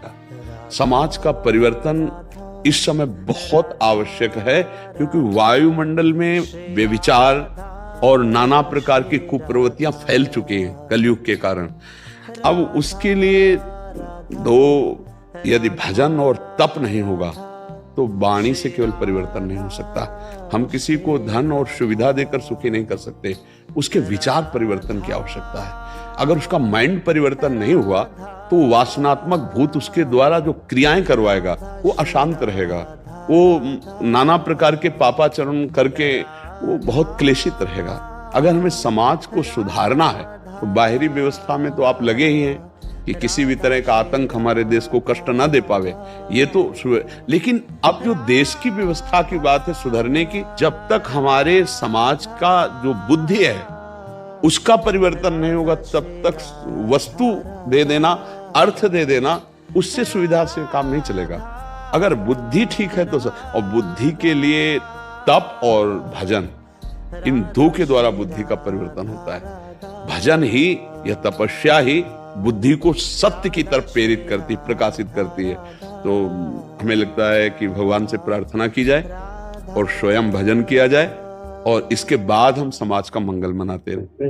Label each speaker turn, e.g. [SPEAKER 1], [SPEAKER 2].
[SPEAKER 1] आएगा। समाज का परिवर्तन इस समय बहुत आवश्यक है, क्योंकि वायुमंडल में व्यभिचार और नाना प्रकार की कुप्रवृत्तियां फैल चुकी हैं कलयुग के कारण। अब उसके लिए यदि भजन और तप नहीं होगा तो वाणी से केवल परिवर्तन नहीं हो सकता। हम किसी को धन और सुविधा देकर सुखी नहीं कर सकते, उसके विचार परिवर्तन की आवश्यकता है। अगर उसका माइंड परिवर्तन नहीं हुआ तो वासनात्मक भूत उसके द्वारा जो क्रियाएं करवाएगा वो अशांत रहेगा, वो नाना प्रकार के पापाचरण करके वो बहुत क्लेशित रहेगा। अगर हमें समाज को सुधारना है तो बाहरी व्यवस्था में तो आप लगे ही हैं कि किसी भी तरह का आतंक हमारे देश को कष्ट ना दे पावे, ये तो। लेकिन अब जो देश की व्यवस्था की बात है सुधरने की, जब तक हमारे समाज का जो बुद्धि है उसका परिवर्तन नहीं होगा तब तक वस्तु दे देना, अर्थ दे देना, उससे सुविधा से काम नहीं चलेगा। अगर बुद्धि ठीक है तो और बुद्धि के लिए तप और भजन, इन दो के द्वारा बुद्धि का परिवर्तन होता है। भजन ही या तपस्या ही बुद्धि को सत्य की तरफ प्रेरित करती, प्रकाशित करती है। तो हमें लगता है कि भगवान से प्रार्थना की जाए और स्वयं भजन किया जाए, और इसके बाद हम समाज का मंगल मनाते रहें।